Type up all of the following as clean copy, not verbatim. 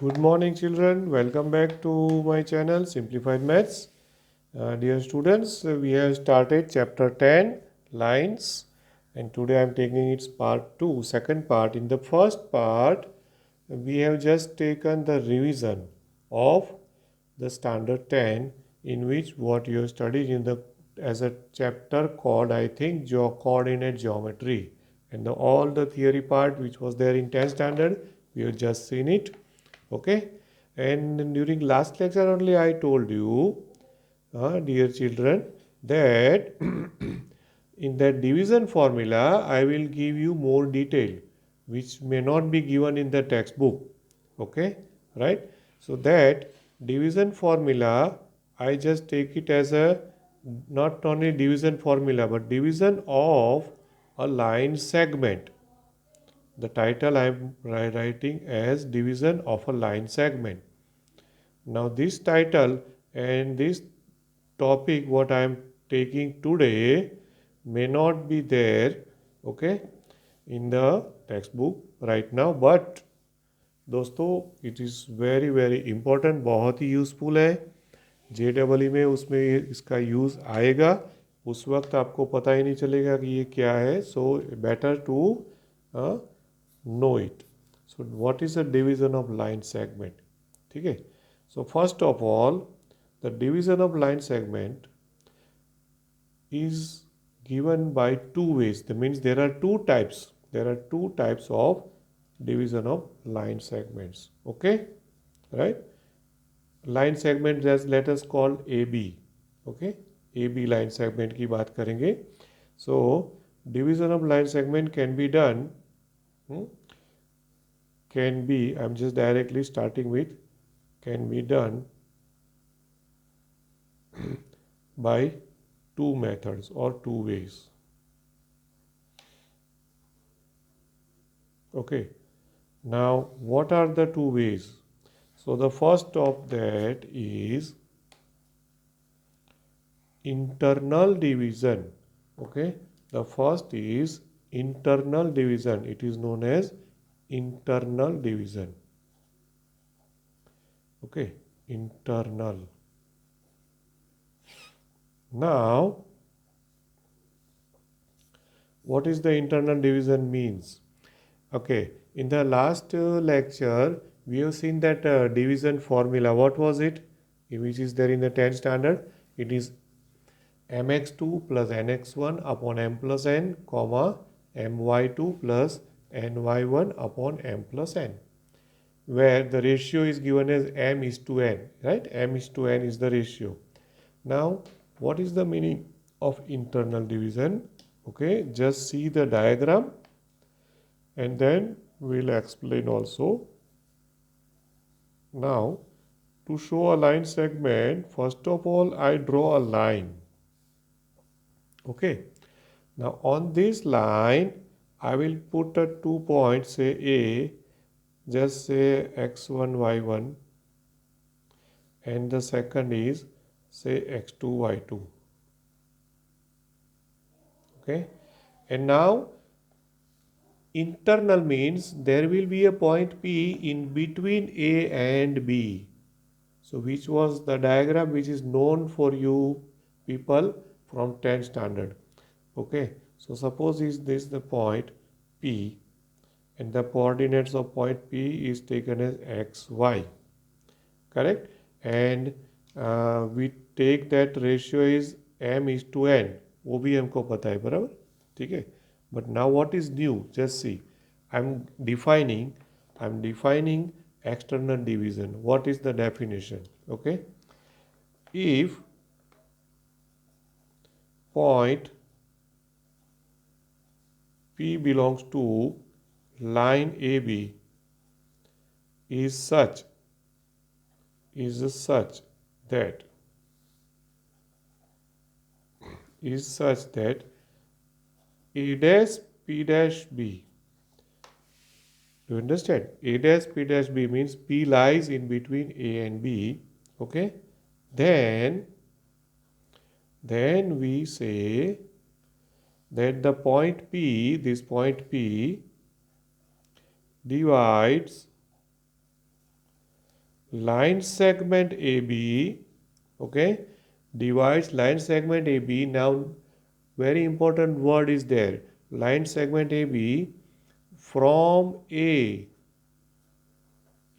Good morning, children. Welcome back to my channel Simplified Maths. Dear students, we have started chapter 10 lines, and today I am taking its part 2, second part. In the first part, we have just taken the revision of the standard 10, in which what you have studied in the as a chapter called, I think, coordinate geometry, and all the theory part which was there in 10th standard, we have just seen it. Okay, and during last lecture only I told you, dear children, that in that division formula I will give you more detail which may not be given in the textbook. Okay, right? So that division formula, I just take it as a not only division formula but division of a line segment. The title I am writing as division of a line segment. Now this title and this topic what I am taking today may not be there, okay, in the textbook right now, but दोस्तों it is very very important, बहुत ही useful है। JEE में उसमें इसका use आएगा, उस वक्त आपको पता ही नहीं चलेगा कि ये क्या है। So better to know it. So what is the division of line segment? ठीक है। So first of all, the division of line segment is given by two ways. That means there are two types. There are two types of division of line segments. Okay, right? Line segment, just let us call AB. Okay, AB line segment की बात करेंगे. So division of line segment can be done. Can be. I'm just directly starting with can be done by two methods or two ways. Okay, now what are the two ways? So the first of that is internal division. Okay, the first is internal division. It is known as internal division. Okay, internal. Now what is the internal division means? Okay, in the last lecture we have seen that division formula. What was it? Which is there in the 10th standard? It is mx2 plus nx1 upon m plus n, comma my2 plus ny1 upon m plus n, where the ratio is given as m is to n, right? M is to n is the ratio. Now what is the meaning of internal division? Okay, just see the diagram and then we'll explain also. Now to show a line segment, first of all I draw a line. Okay, now on this line I will put a 2 points, say A, just say x1 y1, and the second is say x2 y2. Okay, and now internal means there will be a point P in between A and B. So which was the diagram which is known for you people from 10th standard. Okay, so suppose is this the point P, and the coordinates of point P is taken as xy, correct? And we take that ratio is m is to n, वो भी हमको पता है, बराबर, ठीक है? But now what is new? Just see, I'm defining external division. What is the definition? Okay, if point P belongs to line AB is such that A dash P dash B. Do you understand? A dash P dash B means P lies in between A and B. Okay, then we say that the point P, this point P divides line segment AB, okay, divides line segment AB. Now, very important word is there. Line segment AB from A.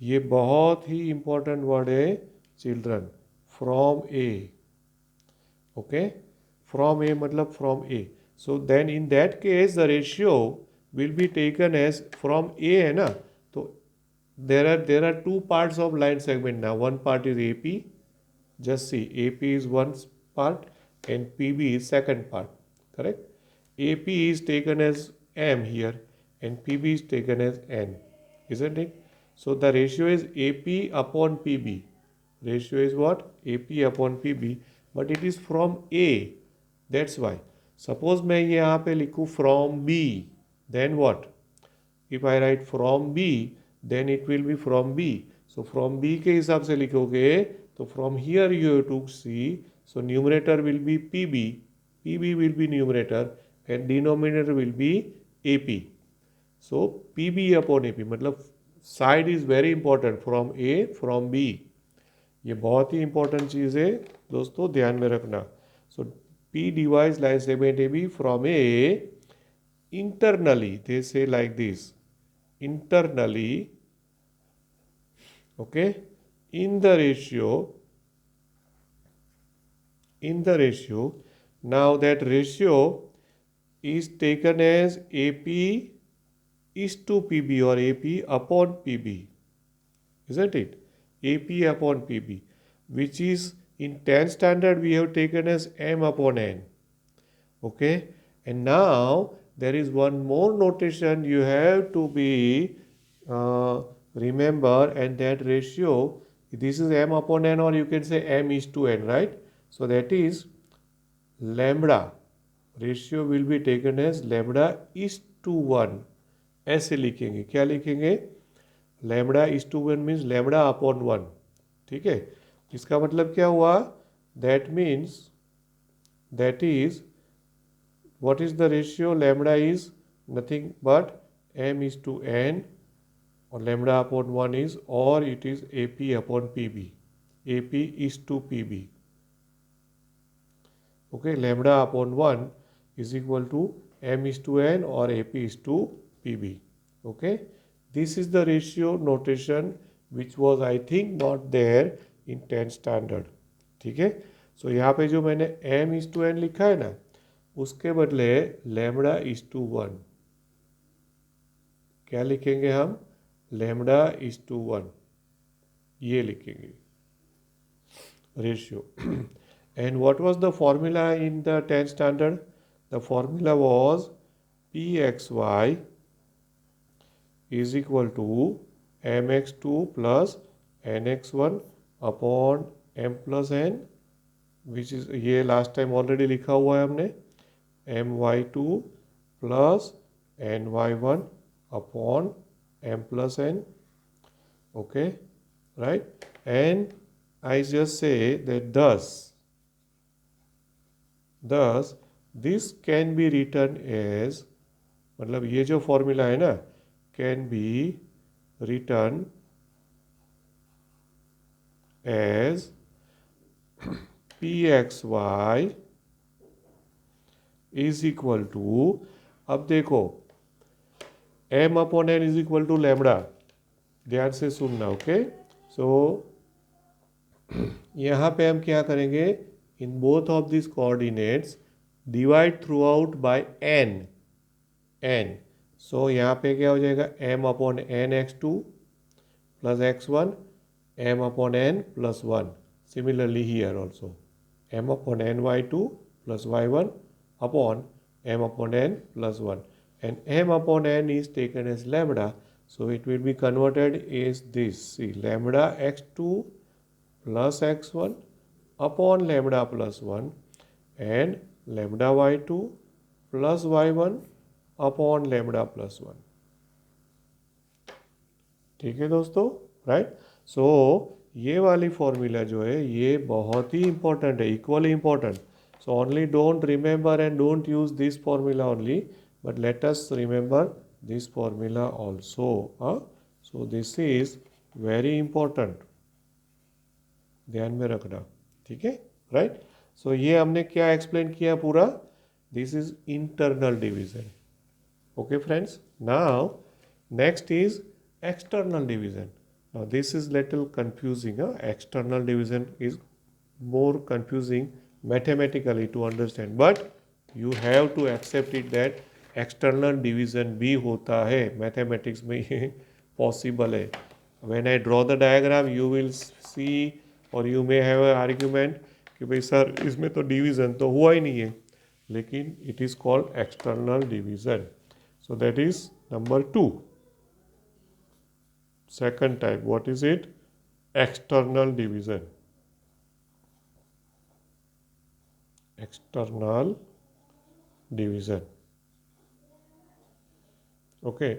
ये बहुत ही important word है children. From A. Okay, from A मतलब from A. So then in that case the ratio will be taken as from A है ना, तो there are two parts of line segment now. One part is AP. Just see, AP is one part and PB is second part. Correct? AP is taken as M here and PB is taken as N. Isn't it? So the ratio is AP upon PB. Ratio is what? AP upon PB. But it is from A. That's why. Suppose मैं यहाँ पे लिखूँ from B. Then what? If I write from B, then it will be from B. So from B के हिसाब से लिखोगे तो from here you have to see. So numerator will be PB, PB will be numerator and denominator will be AP. So PB upon AP मतलब side is very important from A from B. ये बहुत ही important चीज़ है दोस्तों, ध्यान में रखना. So P divides line segment AB from A internally. They say like this. Internally, okay, in the ratio, now that ratio is taken as AP is to PB or AP upon PB, isn't it? AP upon PB, which is in 10 standard we have taken as M upon N. Okay, and now there is one more notation you have to be remember, and that ratio, this is M upon N or you can say M is to N, right? So that is lambda. Ratio will be taken as lambda is to 1. ऐसे लिखेंगे, क्या लिखेंगे? Lambda is to 1 means lambda upon 1. ठीक है, इसका मतलब क्या हुआ? That means that is what is the ratio? Lambda is nothing but M is to N or lambda upon 1 is, or it is AP upon PB. AP is to PB. Okay, lambda upon 1 is equal to M is to N or AP is to PB. Okay, this is the ratio notation which was I think not there in 10th standard. ठीक है, सो यहाँ पे जो मैंने M is to N लिखा है ना, उसके बदले लैम्बडा इज टू 1. क्या लिखेंगे हम? लैम्बडा इज टू 1, ये लिखेंगे ratio. And what was the formula in the 10th standard? The formula was PXY is equal to MX2 plus NX1 upon M plus N, which is, ये last time already लिखा हुआ है हमने, My2 plus Ny1 upon M plus N. Okay, right? And I just say that thus this can be written as, मतलब ये जो formula है ना, can be written as PXY is equal to, अब देखो M upon N is equal to lambda, ध्यान से सुनना. ओके, सो यहाँ पे हम क्या करेंगे? In both of this coordinates divide through out by n. सो यहाँ पे क्या हो जाएगा? M upon N x2 plus x1, M upon N plus 1. Similarly here also M upon N y2 plus y1 upon M upon N plus 1, and M upon N is taken as lambda, so it will be converted as this. See, lambda x2 plus x1 upon lambda plus 1 and lambda y2 plus y1 upon lambda plus 1. ठीक है दोस्तों, right? सो ये वाली formula जो है ये बहुत ही important है, equally important. So only don't remember and don't use this formula only, but let us remember this formula also. So this is very important. ध्यान में रखना, ठीक है, राइट। सो ये हमने क्या एक्सप्लेन किया पूरा, this is internal division. Okay friends, now next is external division. Now this is little confusing. External division is more confusing mathematically to understand, but you have to accept it that external division भी होता है mathematics में, ये possible है. When I draw the diagram you will see or you may have an argument कि भाई sir इसमें तो division तो हुआ ही नहीं है, लेकिन it is called external division. So that is number 2. Second type, what is it? External division. External division. Okay.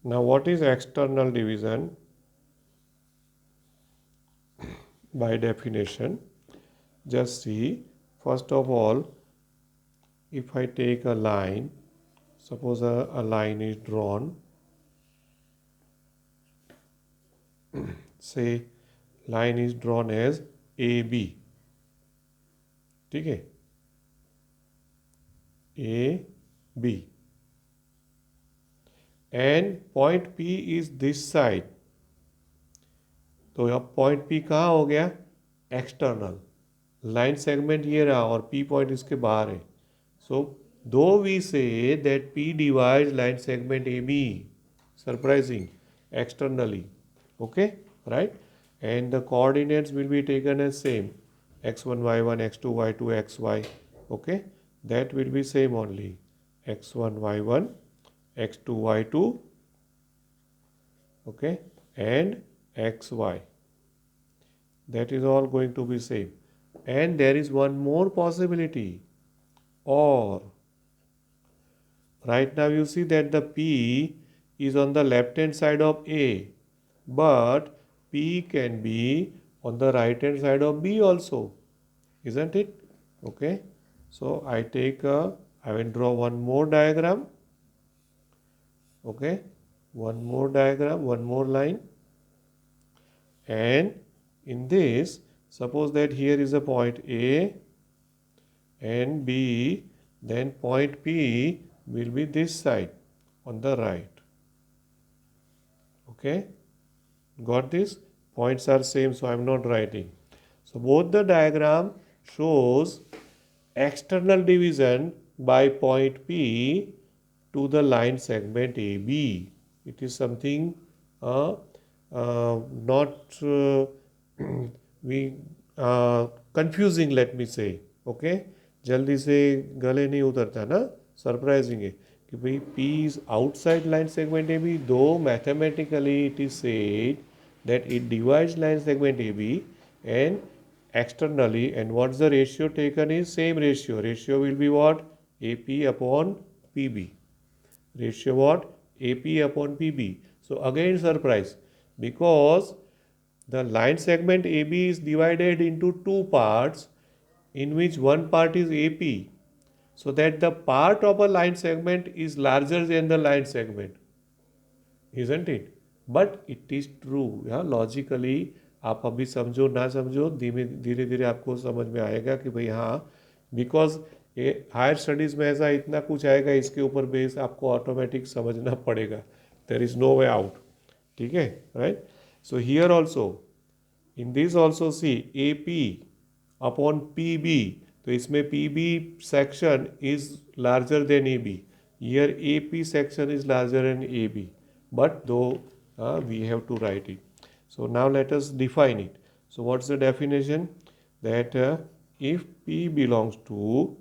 Now what is external division? By definition, just see, first of all, if I take a line, suppose a line is drawn, say line is drawn as AB, ठीक है, AB, and point P is this side. तो अब point P कहाँ हो गया, external, line segment ये रहा और P पॉइंट इसके बाहर है. सो though we say that P divides line segment AB, surprising, externally. Okay, right, and the coordinates will be taken as same, x1 y1 x2 y2 xy. okay, that will be same only, x1 y1 x2 y2, okay, and xy. That is all going to be same. And there is one more possibility, or right now you see that the P is on the left hand side of A, but P can be on the right hand side of B also, isn't it? Okay, so I will draw one more diagram. Okay, one more diagram, one more line, and in this, suppose that here is a point A and B, then point P will be this side on the right. Okay, got this? Points are same, so I am not writing. So both the diagram shows external division by point P to the line segment AB. It is something not we confusing, let me say. Okay, जल्दी से गले नहीं उतरता ना, surprising है कि भाई P is outside line segment AB, though mathematically it is said that it divides line segment AB and externally, and what's the ratio taken is same ratio. Ratio will be what? AP upon PB. Ratio what? AP upon PB. So again surprise, because the line segment AB is divided into two parts, in which one part is AP, so that the part of a line segment is larger than the line segment, isn't it? But it is true. yeah, logically आप अभी समझो ना समझो, धीरे धीरे धीरे आपको समझ में आएगा कि भाई हाँ, बिकॉज ये हायर स्टडीज़ में ऐसा इतना कुछ आएगा, इसके ऊपर बेस आपको ऑटोमेटिक समझना पड़ेगा, there is no way out. ठीक है, right. So here also, in this also see AP upon PB, तो इसमें PB section is larger than AB. Here AP section is larger than AB, but though we have to write it. So now let us define it. So what's the definition? That if P belongs to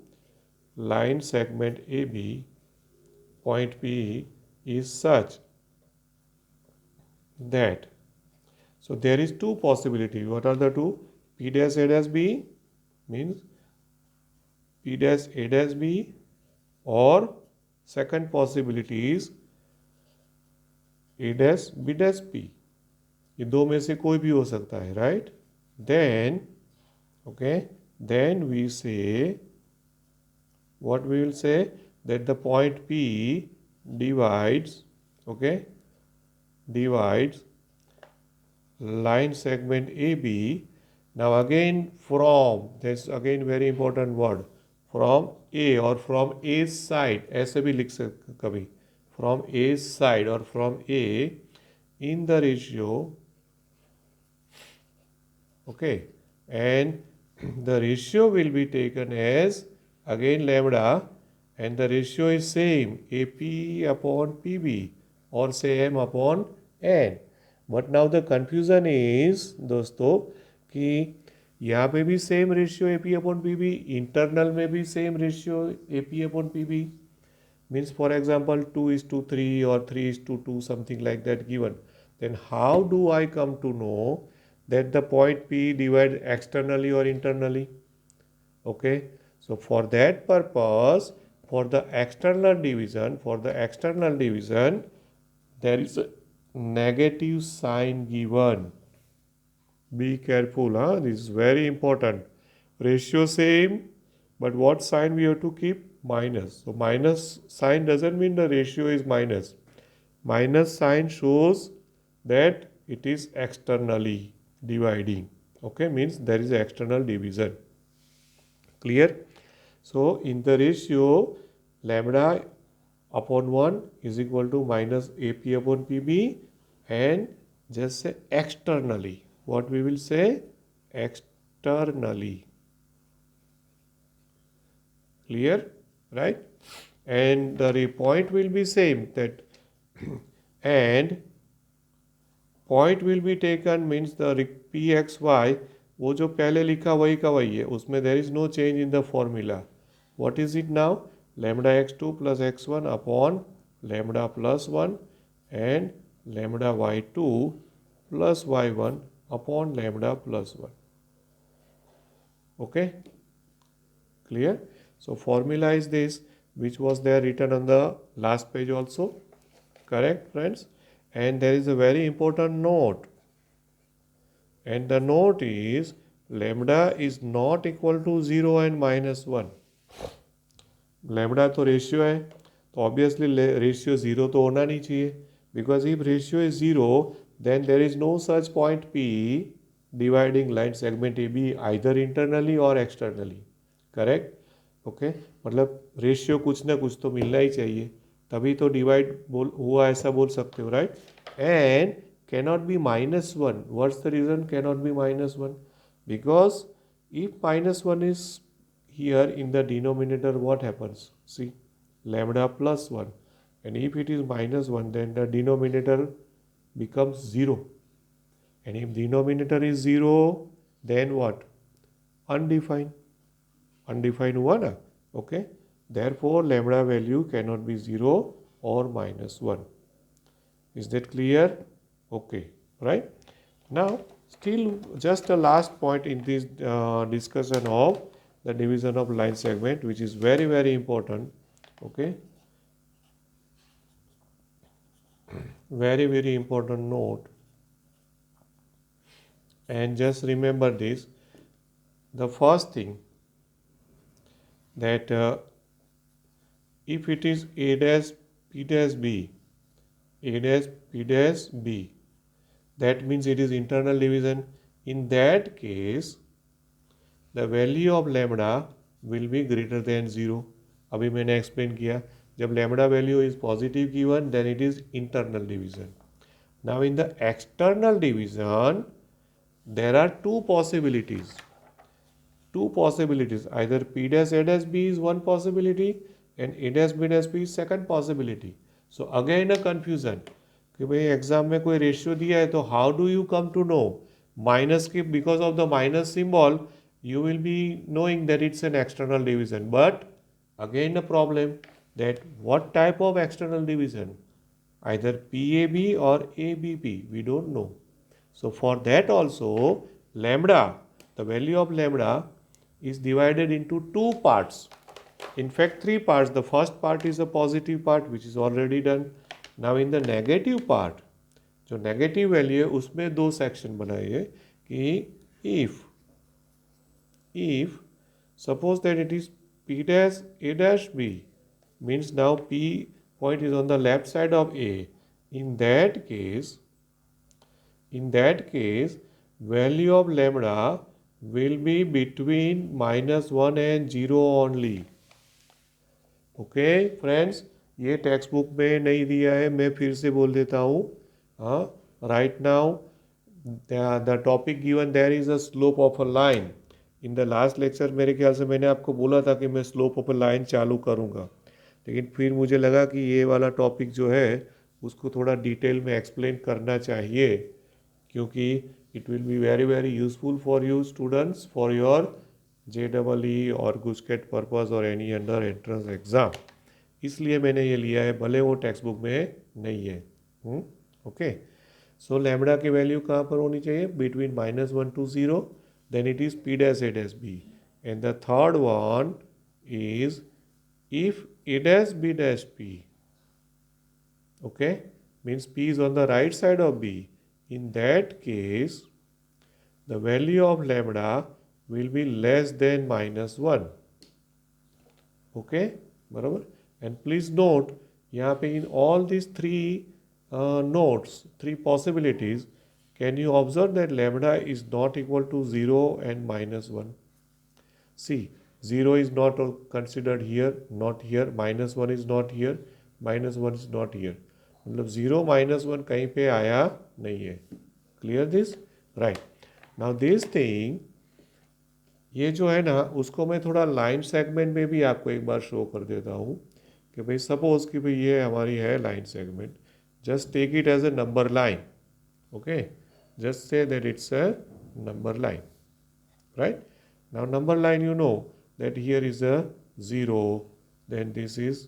line segment AB, point P is such that, so there is two possibilities. What are the two? P dash A dash B means P dash A dash B, or second possibility is A dash B dash P. ये दो में से कोई भी हो सकता है, right. Then okay, then we say, what we will say, that the point P divides, okay, divides line segment AB. Now again from, that's again very important word, from A or from A's side, ऐसे भी लिख सकते कभी, from A's side or from A in the ratio, okay, and the ratio will be taken as again lambda, and the ratio is same AP upon PB or say M upon N. But now the confusion is दोस्तों कि यहाँ पे भी same ratio A P upon P B, internal में भी same ratio A P upon P B, means for example 2:3 or 3:2 something like that given, then how do I come to know that the point P divides externally or internally? Okay, so for that purpose, for the external division there is a negative sign given. Be careful, this is very important. Ratio same, but what sign we have to keep? Minus. So minus sign doesn't mean the ratio is minus. Minus sign shows that it is externally dividing. Okay, means there is external division. Clear? So in the ratio, lambda upon 1 is equal to minus AP upon PB, and just say externally. What we will say? Externally. Clear? Right? And the point will be same, that and point will be taken means the pxy, वो जो पहले लिखा वही का वही है, उसमें there is no change in the formula. What is it now? Lambda x2 plus x1 upon lambda plus 1 and lambda y2 plus y1 upon lambda plus 1. Okay? Clear? So formula is this, which was there written on the last page also. Correct, friends? And there is a very important note. And the note is lambda is not equal to 0 and minus 1. Lambda तो ratio है, तो obviously ratio zero तो होना नहीं चाहिए, because if ratio is zero then there is no such point P dividing line segment A B either internally और externally. Correct? Okay, मतलब ratio कुछ ना कुछ तो मिलना ही चाहिए, तभी तो डिवाइड हुआ ऐसा बोल सकते हो, right? And cannot be minus 1. What's the reason cannot be minus 1? Because if minus 1 is here in the denominator, what happens? See, lambda plus 1. And if it is minus 1, then the denominator becomes 0. And if denominator is 0, then what? Undefined. Undefined हुआ ना? Okay. Therefore, lambda value cannot be 0 or minus 1. Is that clear? Okay, right? Now, still just a last point in this discussion of the division of line segment, which is very, very important. Okay, very, very important note. And just remember this, the first thing, that if it is A dash P dash B, A dash P dash B, that means it is internal division. In that case, the value of lambda will be greater than 0. अभी मैंने explain किया, जब lambda value is positive given, then it is internal division. Now in the external division, there are two possibilities. Either P dash A dash B is one possibility and A dash B dash P is second possibility. So again a confusion कि भाई exam में कोई ratio दिया है तो how do you come to know minus की, because of the minus symbol you will be knowing that it's an external division. But again a problem, that what type of external division, either PAB or ABP, we don't know. So for that also, lambda, the value of lambda is divided into two parts, in fact three parts. The first part is a positive part which is already done. Now in the negative part, जो negative value है उसमें दो section बनाइए कि if suppose that it is P dash A dash B, means now P point is on the left side of A. In that case, in that case value of lambda will be between -1 and 0 only. Okay friends, ये text book में नहीं दिया है, मैं फिर से बोल देता हूँ. हाँ, right now the topic given there is a slope of a line. In the last lecture मेरे ख्याल से मैंने आपको बोला था कि मैं स्लोप ऑफ अ लाइन चालू करूँगा, लेकिन फिर मुझे लगा कि ये वाला टॉपिक जो है उसको थोड़ा डिटेल में एक्सप्लेन करना चाहिए, क्योंकि it will be very very useful for you students for your JEE और गुजकेट पर्पस और एनी अंडर एंट्रेंस एग्ज़ाम. इसलिए मैंने ये लिया है, भले वो टेक्स्ट बुक में नहीं है. ओके, सो लैम्बडा की वैल्यू कहाँ पर होनी चाहिए? Between -1 to 0, then it is P dash A dash B. And the third one is if A dash B dash P, okay, means P is on the right side of B. In that case, the value of lambda will be less than -1. Okay, बराबर. And please note, यहाँ पे in all these three possibilities, can you observe that lambda is not equal to 0 and -1? See, 0 is not considered here, not here, -1 is not here, -1 is not here. मतलब 0 -1 कहीं पे आया नहीं है. Clear this? Right. Now this thing, ये जो है ना, उसको मैं थोड़ा लाइन सेगमेंट में भी आपको एक बार शो कर देता हूँ कि भाई सपोज कि भाई ये हमारी है line segment. Just take it as a number line. Okay, just say that it's a number line. Right. Now number line, you know that here is a 0, then this is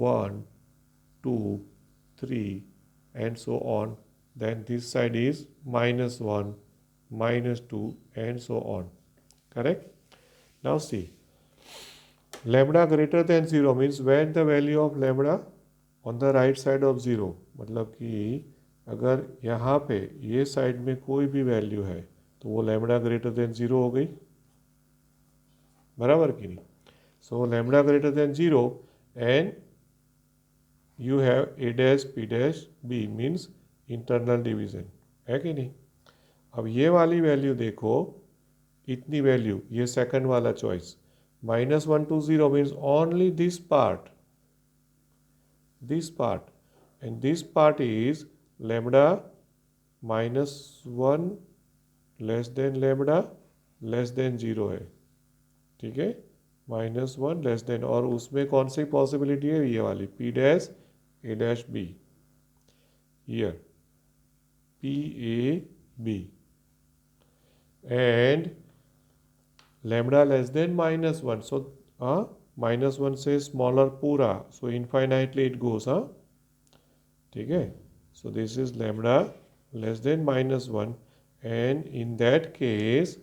1, 2, 3 and so on. Then this side is -1, -2 and so on. Correct? Now see, lambda greater than 0 means when the value of lambda on the right side of 0, मतलब कि अगर यहाँ पे ये side में कोई भी value है तो वो लैम्बडा ग्रेटर देन 0 हो गई. बराबर कि नहीं? So lambda greater than 0 and you have A dash P dash B means internal division, है कि नहीं? अब ये वाली वैल्यू देखो, इतनी वैल्यू, ये सेकंड वाला choice, -1 to 0 means only this part, and this part is lambda -1 less than lambda less than 0 है. ठीक है, -1 लेस देन, और उसमें कौन सी पॉसिबिलिटी है? ये वाली P dash A dash B, here P A B, and lambda less than -1. So -1 से स्मॉलर पूरा, so infinitely it goes. ठीक है, so this is lambda less than -1 and in that case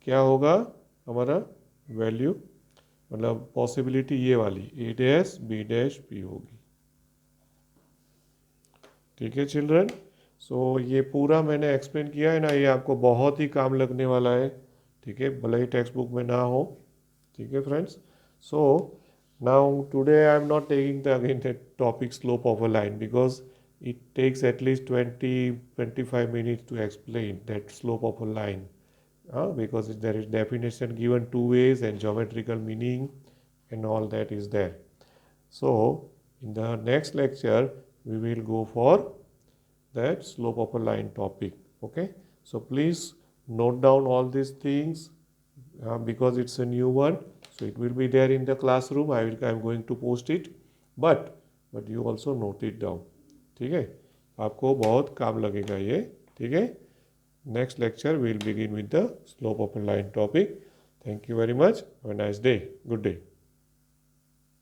क्या होगा हमारा वैल्यू, मतलब पॉसिबिलिटी ये वाली A dash B dash P होगी. ठीक है चिल्ड्रन, सो ये पूरा मैंने एक्सप्लेन किया है ना, ये आपको बहुत ही काम लगने वाला है. ठीक है, भले ही टेक्स्ट बुक में ना हो. ठीक है friends, so now today I am not taking the again the topic slope of a line because it takes at least 20-25 minutes to explain that slope of a line. Because there is definition given two ways and geometrical meaning and all that is there. So in the next lecture we will go for that slope of a line topic. Okay, so please note down all these things because it's a new one, so it will be there in the classroom. I am going to post it, but you also note it down. ठीक है, आपको बहुत काम लगेगा ये. ठीक है, next lecture we will begin with the slope of a line topic. Thank you very much. Have a nice day. Good day.